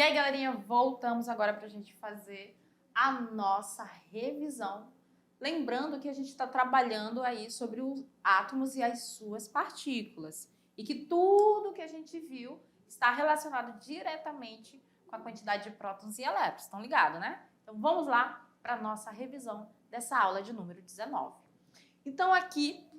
aí, galerinha, voltamos agora para a gente fazer a nossa revisão. Lembrando que a gente está trabalhando aí sobre os átomos e as suas partículas. E que tudo que a gente viu está relacionado diretamente com a quantidade de prótons e elétrons. Estão ligados, né? Então vamos lá para a nossa revisão dessa aula de número 19. Então aqui,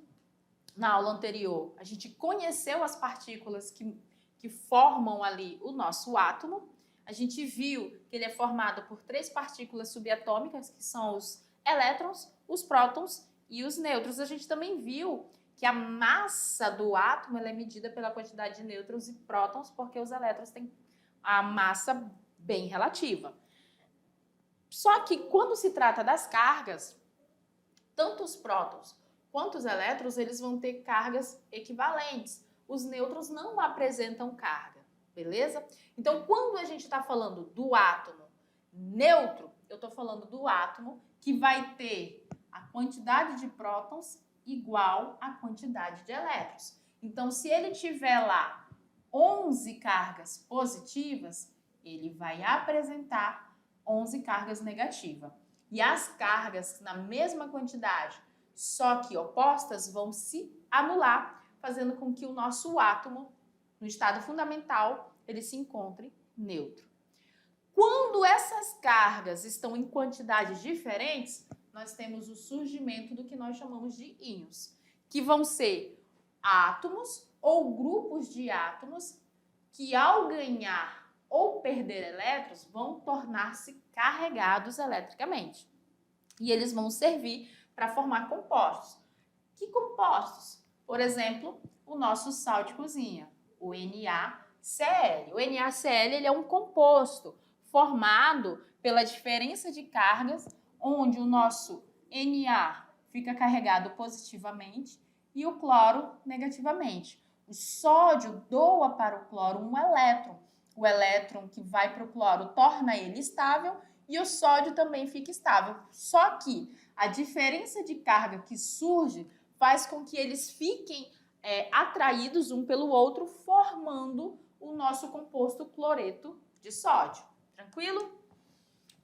na aula anterior, a gente conheceu as partículas que formam ali o nosso átomo. A gente viu que ele é formado por 3 partículas subatômicas, que são os elétrons, os prótons e os nêutrons. A gente também viu que a massa do átomo ela é medida pela quantidade de nêutrons e prótons, porque os elétrons têm a massa bem relativa. Só que quando se trata das cargas, tanto os prótons quanto os elétrons, eles vão ter cargas equivalentes. Os nêutrons não apresentam carga, beleza? Então, quando a gente está falando do átomo neutro, eu estou falando do átomo que vai ter a quantidade de prótons igual à quantidade de elétrons. Então, se ele tiver lá 11 cargas positivas, ele vai apresentar 11 cargas negativas. E as cargas na mesma quantidade, só que opostas, vão se anular, fazendo com que o nosso átomo, no estado fundamental, ele se encontre neutro. Quando essas cargas estão em quantidades diferentes, nós temos o surgimento do que nós chamamos de íons, que vão ser átomos ou grupos de átomos que, ao ganhar ou perder elétrons, vão tornar-se carregados eletricamente. E eles vão servir para formar compostos. Que compostos? Por exemplo, o nosso sal de cozinha, o NaCl. O NaCl ele é um composto formado pela diferença de cargas, onde o nosso Na fica carregado positivamente e o cloro negativamente. O sódio doa para o cloro um elétron. O elétron que vai para o cloro torna ele estável e o sódio também fica estável. Só que a diferença de carga que surge faz com que eles fiquem atraídos um pelo outro, formando o nosso composto cloreto de sódio. Tranquilo?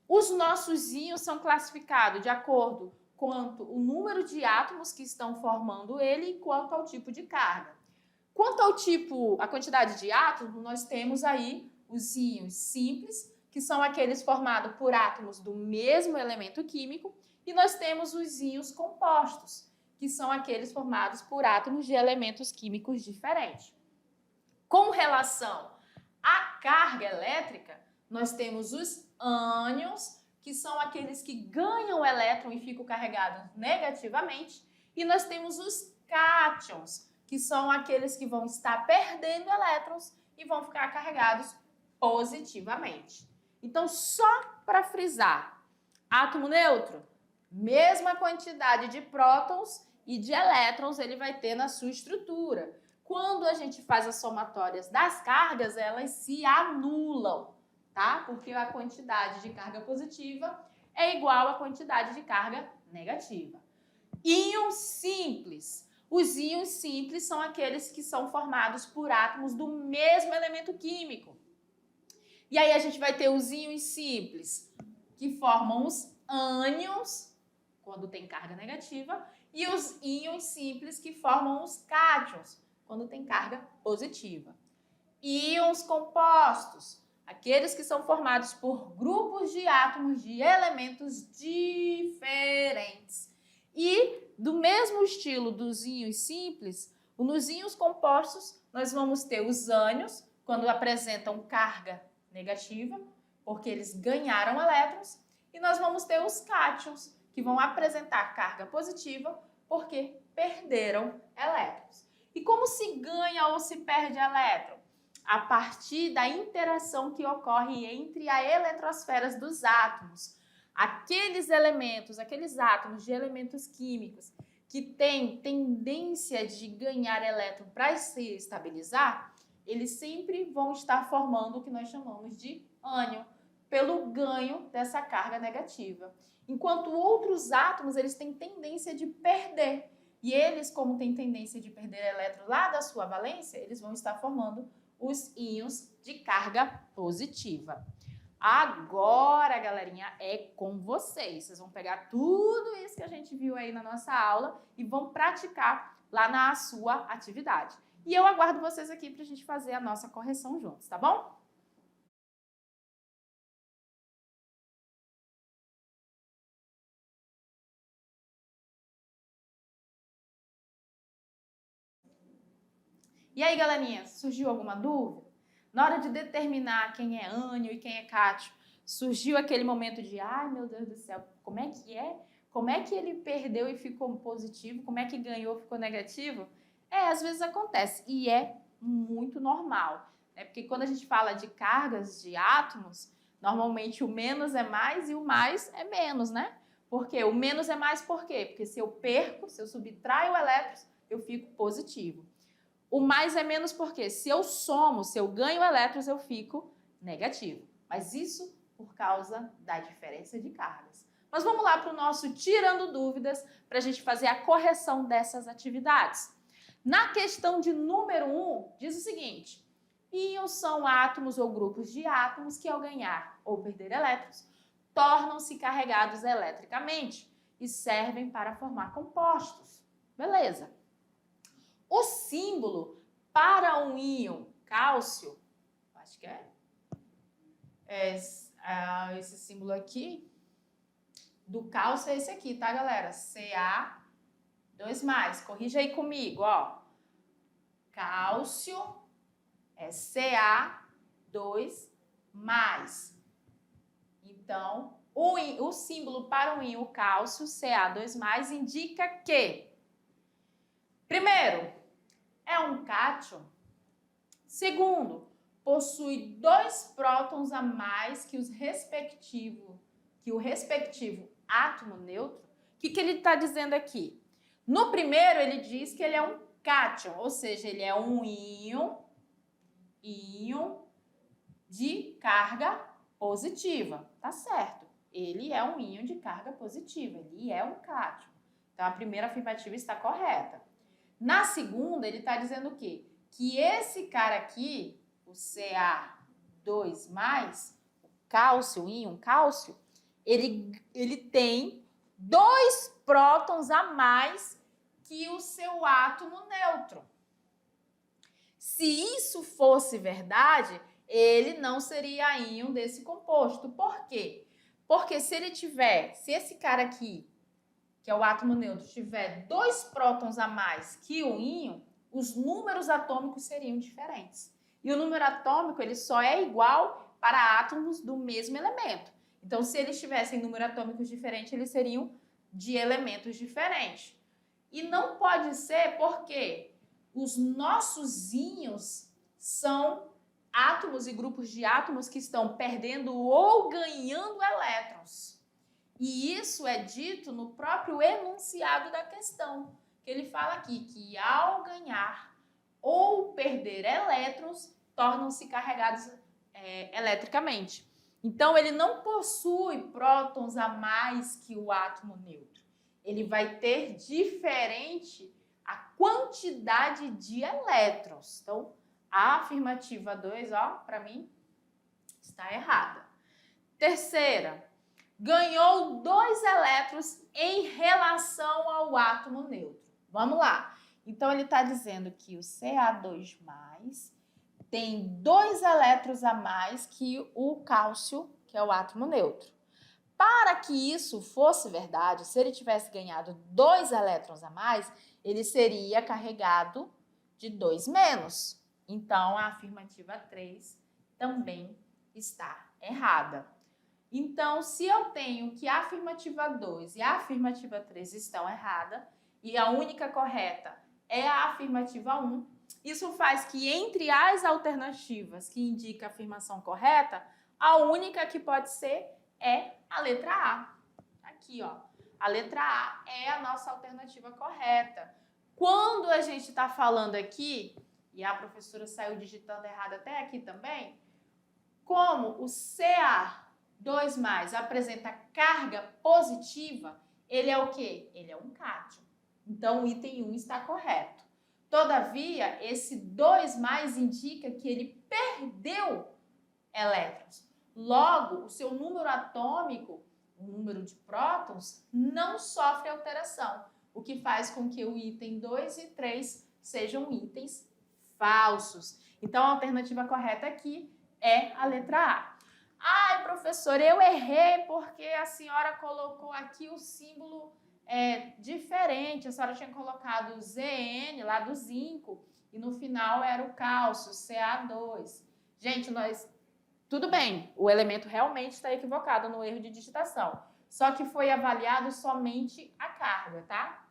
Os nossos íons são classificados de acordo com o número de átomos que estão formando ele e quanto ao tipo de carga. Quanto ao tipo, a quantidade de átomos, nós temos aí os íons simples, que são aqueles formados por átomos do mesmo elemento químico, e nós temos os íons compostos, que são aqueles formados por átomos de elementos químicos diferentes. Com relação à carga elétrica, nós temos os ânions, que são aqueles que ganham elétron e ficam carregados negativamente, e nós temos os cátions, que são aqueles que vão estar perdendo elétrons e vão ficar carregados positivamente. Então, só para frisar, átomo neutro, mesma quantidade de prótons e de elétrons ele vai ter na sua estrutura. Quando a gente faz as somatórias das cargas, elas se anulam, tá? Porque a quantidade de carga positiva é igual à quantidade de carga negativa. Íons simples. Os íons simples são aqueles que são formados por átomos do mesmo elemento químico. E aí a gente vai ter os íons simples, que formam os ânions, quando tem carga negativa, e os íons simples, que formam os cátions, quando tem carga positiva. Íons compostos, aqueles que são formados por grupos de átomos de elementos diferentes. E, do mesmo estilo dos íons simples, nos íons compostos, nós vamos ter os ânions, quando apresentam carga negativa, porque eles ganharam elétrons, e nós vamos ter os cátions, que vão apresentar carga positiva, porque perderam elétrons. E como se ganha ou se perde elétron? A partir da interação que ocorre entre as eletrosferas dos átomos. Aqueles elementos, aqueles átomos de elementos químicos que têm tendência de ganhar elétron para se estabilizar, eles sempre vão estar formando o que nós chamamos de ânion, pelo ganho dessa carga negativa. Enquanto outros átomos, eles têm tendência de perder. E eles, como têm tendência de perder elétrons lá da sua valência, eles vão estar formando os íons de carga positiva. Agora, galerinha, é com vocês. Vocês vão pegar tudo isso que a gente viu aí na nossa aula e vão praticar lá na sua atividade. E eu aguardo vocês aqui para a gente fazer a nossa correção juntos, tá bom? E aí, galerinha, surgiu alguma dúvida? Na hora de determinar quem é ânion e quem é cátion, surgiu aquele momento de, ai meu Deus do céu, como é que é? Como é que ele perdeu e ficou positivo? Como é que ganhou e ficou negativo? Às vezes acontece e é muito normal, né? Porque quando a gente fala de cargas de átomos, normalmente o menos é mais e o mais é menos, né? Porque o menos é mais por quê? Porque se eu perco, se eu subtraio elétrons, eu fico positivo. O mais é menos porque se eu somo, se eu ganho elétrons, eu fico negativo. Mas isso por causa da diferença de cargas. Mas vamos lá para o nosso Tirando Dúvidas para a gente fazer a correção dessas atividades. Na questão de número 1, diz o seguinte: íons são átomos ou grupos de átomos que ao ganhar ou perder elétrons, tornam-se carregados eletricamente e servem para formar compostos. Beleza. O símbolo para um íon cálcio, acho que esse símbolo aqui, do cálcio é esse aqui, tá, galera? Ca2+. Corrija aí comigo, ó. Cálcio é Ca2+. Então, o símbolo para o íon cálcio, Ca2+, indica que, primeiro, é um cátion. Segundo, possui 2 prótons a mais que o respectivo átomo neutro. O que ele está dizendo aqui? No primeiro, ele diz que ele é um cátion, ou seja, ele é um íon de carga positiva. Tá certo. Ele é um íon de carga positiva, ele é um cátion. Então, a primeira afirmativa está correta. Na segunda, ele está dizendo o quê? Que esse cara aqui, o Ca2+, o cálcio, o íon cálcio, ele tem 2 prótons a mais que o seu átomo neutro. Se isso fosse verdade, ele não seria íon desse composto. Por quê? Porque se esse cara aqui, que é o átomo neutro, tiver 2 prótons a mais que o íon, os números atômicos seriam diferentes. E o número atômico ele só é igual para átomos do mesmo elemento. Então, se eles tivessem números atômicos diferentes, eles seriam de elementos diferentes. E não pode ser porque os nossos íons são átomos e grupos de átomos que estão perdendo ou ganhando elétrons. E isso é dito no próprio enunciado da questão, que ele fala aqui que ao ganhar ou perder elétrons, tornam-se carregados eletricamente. Então, ele não possui prótons a mais que o átomo neutro. Ele vai ter diferente a quantidade de elétrons. Então, a afirmativa 2, ó, para mim, está errada. Terceira, ganhou 2 elétrons em relação ao átomo neutro. Vamos lá. Então, ele está dizendo que o Ca2+, tem 2 elétrons a mais que o cálcio, que é o átomo neutro. Para que isso fosse verdade, se ele tivesse ganhado 2 elétrons a mais, ele seria carregado de 2-. Então, a afirmativa 3 também está errada. Então, se eu tenho que a afirmativa 2 e a afirmativa 3 estão erradas, e a única correta é a afirmativa 1, isso faz que entre as alternativas que indicam a afirmação correta, a única que pode ser é a letra A. Aqui, ó. A letra A é a nossa alternativa correta. Quando a gente está falando aqui, e a professora saiu digitando errado até aqui também, como o Ca2+ apresenta carga positiva, ele é o quê? Ele é um cátion. Então, o item 1 está correto. Todavia, esse 2 mais indica que ele perdeu elétrons. Logo, o seu número atômico, o número de prótons, não sofre alteração, o que faz com que o item 2 e 3 sejam itens falsos. Então, a alternativa correta aqui é a letra A. Ai, professor, eu errei porque a senhora colocou aqui o símbolo diferente. A senhora tinha colocado o Zn lá do zinco e no final era o cálcio, Ca2. Gente, tudo bem, o elemento realmente está equivocado no erro de digitação. Só que foi avaliado somente a carga, tá?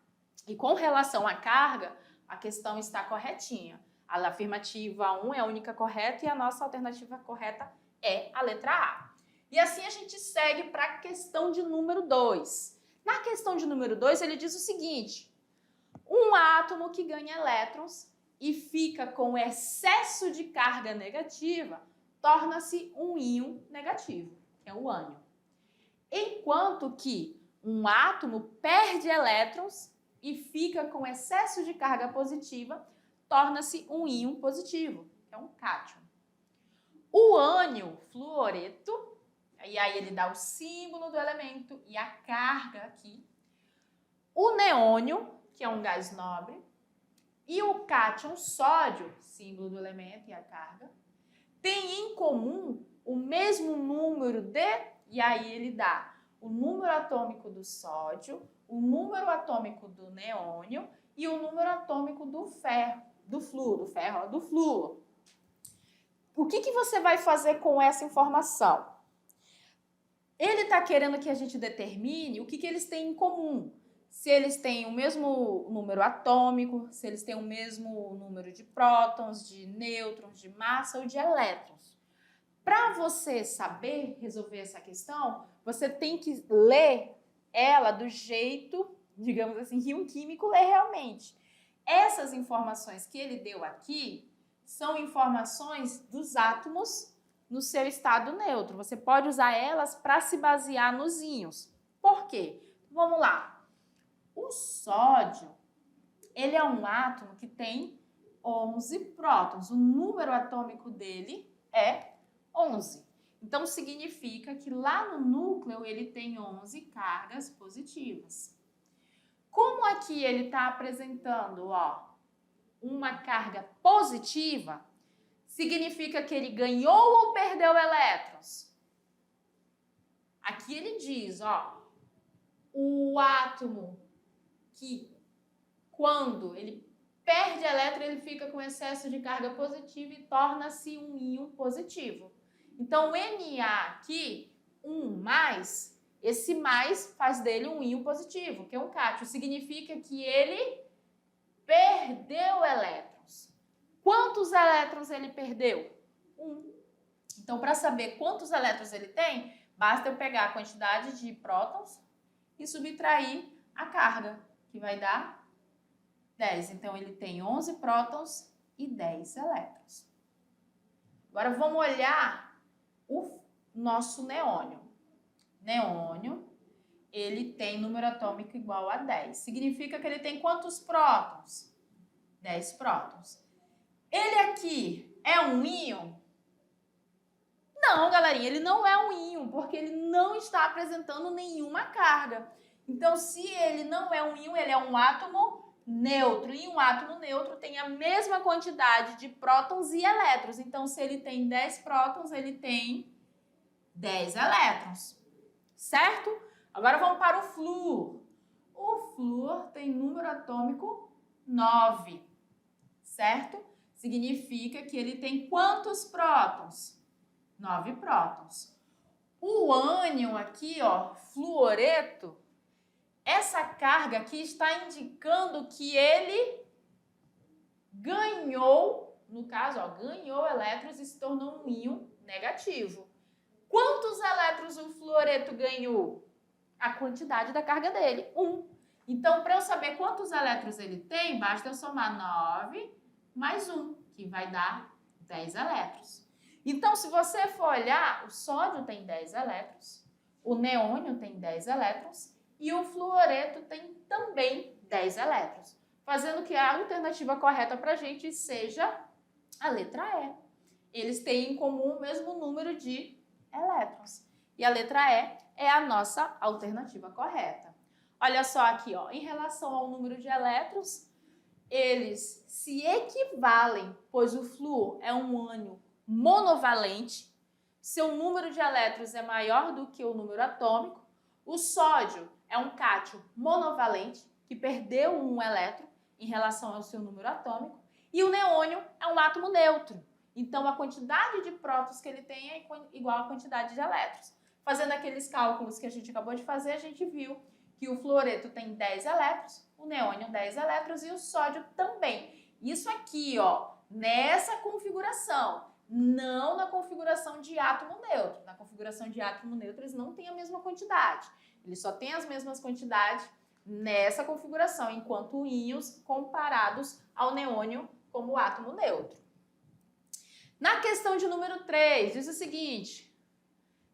E com relação à carga, a questão está corretinha. A afirmativa 1 é a única correta e a nossa alternativa correta é a letra A. E assim a gente segue para a questão de número 2. Na questão de número 2, ele diz o seguinte: um átomo que ganha elétrons e fica com excesso de carga negativa torna-se um íon negativo, que é o ânion. Enquanto que um átomo perde elétrons e fica com excesso de carga positiva, torna-se um íon positivo, que é um cátion. O ânion fluoreto, e aí ele dá o símbolo do elemento e a carga aqui. O neônio, que é um gás nobre, e o cátion sódio, símbolo do elemento e a carga, tem em comum o mesmo número de, e aí ele dá o número atômico do sódio, o número atômico do neônio e o número atômico do ferro, do flúor. O que você vai fazer com essa informação? Ele está querendo que a gente determine o que eles têm em comum. Se eles têm o mesmo número atômico, se eles têm o mesmo número de prótons, de nêutrons, de massa ou de elétrons. Para você saber resolver essa questão, você tem que ler ela do jeito, digamos assim, que um químico lê realmente. Essas informações que ele deu aqui são informações dos átomos no seu estado neutro. Você pode usar elas para se basear nos íons. Por quê? Vamos lá. O sódio, ele é um átomo que tem 11 prótons. O número atômico dele é 11. Então, significa que lá no núcleo ele tem 11 cargas positivas. Como aqui ele está apresentando, uma carga positiva, significa que ele ganhou ou perdeu elétrons? Aqui ele diz, o átomo que quando ele perde elétron, ele fica com excesso de carga positiva e torna-se um íon positivo. Então, o Na aqui, 1+, esse mais faz dele um íon positivo, que é um cátion. Significa que ele perdeu elétrons. Quantos elétrons ele perdeu? 1. Então, para saber quantos elétrons ele tem, basta eu pegar a quantidade de prótons e subtrair a carga, que vai dar 10. Então, ele tem 11 prótons e 10 elétrons. Agora, vamos olhar o nosso neônio. Neônio, ele tem número atômico igual a 10. Significa que ele tem quantos prótons? 10 prótons. Ele aqui é um íon? Não, galerinha, ele não é um íon, porque ele não está apresentando nenhuma carga. Então, se ele não é um íon, ele é um átomo neutro. E um átomo neutro tem a mesma quantidade de prótons e elétrons. Então, se ele tem 10 prótons, ele tem 10 elétrons. Certo? Agora vamos para o flúor. O flúor tem número atômico 9. Certo? Significa que ele tem quantos prótons? 9 prótons. O ânion aqui, fluoreto, essa carga aqui está indicando que ele ganhou, no caso, ganhou elétrons e se tornou um íon negativo. Quantos elétrons o fluoreto ganhou? A quantidade da carga dele, 1. Então, para eu saber quantos elétrons ele tem, basta eu somar 9 mais 1, que vai dar 10 elétrons. Então, se você for olhar, o sódio tem 10 elétrons, o neônio tem 10 elétrons e o fluoreto tem também 10 elétrons. fazendo que a alternativa correta para a gente seja a letra E. Eles têm em comum o mesmo número de elétrons. E a letra E é a nossa alternativa correta. Olha só aqui, ó, em relação ao número de elétrons, eles se equivalem, pois o flúor é um ânion monovalente, seu número de elétrons é maior do que o número atômico. O sódio é um cátion monovalente, que perdeu um elétron em relação ao seu número atômico. E o neônio é um átomo neutro. Então, a quantidade de prótons que ele tem é igual à quantidade de elétrons. Fazendo aqueles cálculos que a gente acabou de fazer, a gente viu que o fluoreto tem 10 elétrons, o neônio 10 elétrons e o sódio também. Isso aqui, ó, nessa configuração, não na configuração de átomo neutro. Na configuração de átomo neutro, eles não têm a mesma quantidade. Eles só têm as mesmas quantidades nessa configuração, enquanto íons comparados ao neônio como átomo neutro. Na questão de número 3, diz o seguinte: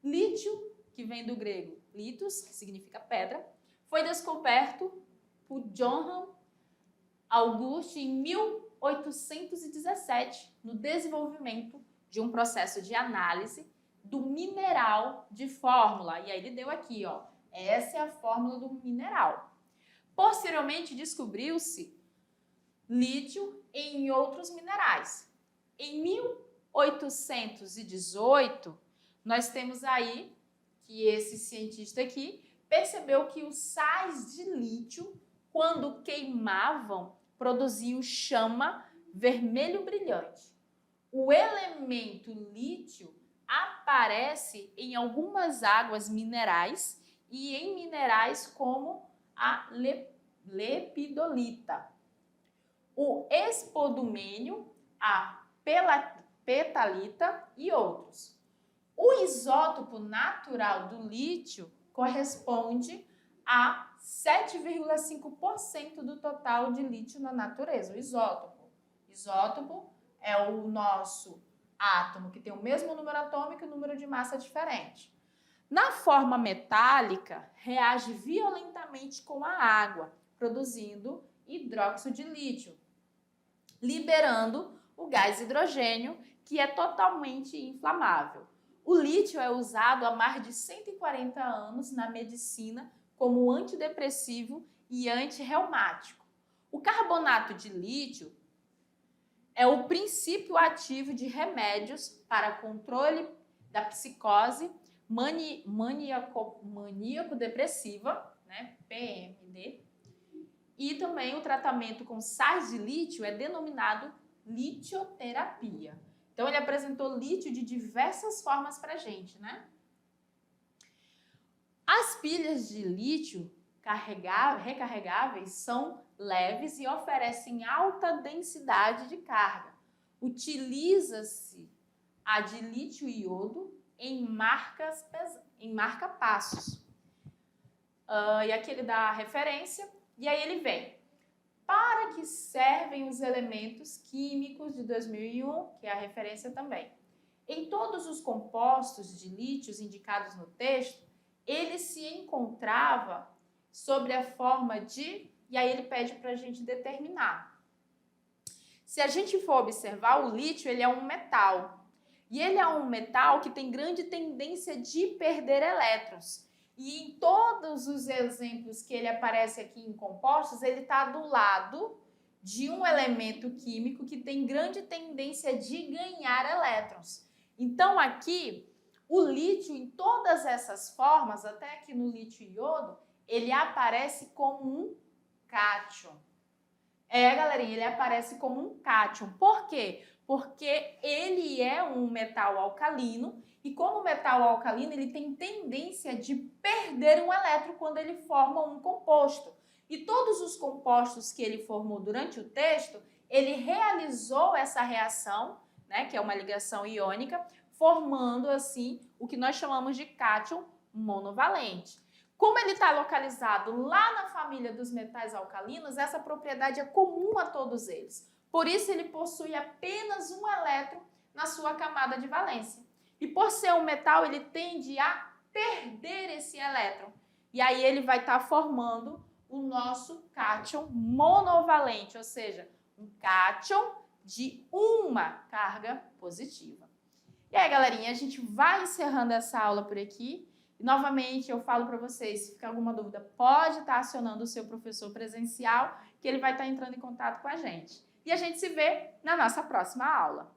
lítio, que vem do grego litos, que significa pedra, foi descoberto por Johann August em 1817, no desenvolvimento de um processo de análise do mineral de fórmula. E aí ele deu aqui, ó, essa é a fórmula do mineral. Posteriormente descobriu-se lítio em outros minerais. Em 1818, nós temos aí que esse cientista aqui percebeu que os sais de lítio, quando queimavam, produziam chama vermelho brilhante. O elemento lítio aparece em algumas águas minerais e em minerais como a lepidolita, o espodumênio, a petalita e outros. O isótopo natural do lítio corresponde a 7,5% do total de lítio na natureza, o isótopo. Isótopo é o nosso átomo que tem o mesmo número atômico e número de massa diferente. Na forma metálica, reage violentamente com a água, produzindo hidróxido de lítio, liberando o gás hidrogênio, que é totalmente inflamável. O lítio é usado há mais de 140 anos na medicina como antidepressivo e antirreumático. O carbonato de lítio é o princípio ativo de remédios para controle da psicose maníaco-depressiva, né, PMD, e também o tratamento com sais de lítio é denominado litioterapia. Então, ele apresentou lítio de diversas formas para a gente, né? As pilhas de lítio recarregáveis são leves e oferecem alta densidade de carga. Utiliza-se a de lítio-iodo em marca-passos. E aqui ele dá a referência, e aí ele vem. Para que servem os elementos químicos de 2001, que é a referência também. Em todos os compostos de lítios indicados no texto, ele se encontrava sobre a forma de... E aí ele pede para a gente determinar. Se a gente for observar, o lítio ele é um metal. E ele é um metal que tem grande tendência de perder elétrons. E em todos os exemplos que ele aparece aqui em compostos, ele está do lado de um elemento químico que tem grande tendência de ganhar elétrons. Então, aqui, o lítio, em todas essas formas, até aqui no lítio-iodo, ele aparece como um cátion. Galerinha, ele aparece como um cátion. Por quê? Porque ele é um metal alcalino e como metal alcalino, ele tem tendência de perder um elétron quando ele forma um composto. E todos os compostos que ele formou durante o texto, ele realizou essa reação, né, que é uma ligação iônica, formando assim o que nós chamamos de cátion monovalente. Como ele está localizado lá na família dos metais alcalinos, essa propriedade é comum a todos eles. Por isso, ele possui apenas um elétron na sua camada de valência. E por ser um metal, ele tende a perder esse elétron. E aí ele vai estar formando o nosso cátion monovalente, ou seja, um cátion de uma carga positiva. E aí, galerinha, a gente vai encerrando essa aula por aqui. E, novamente, eu falo para vocês, se ficar alguma dúvida, pode estar acionando o seu professor presencial, que ele vai estar entrando em contato com a gente. E a gente se vê na nossa próxima aula.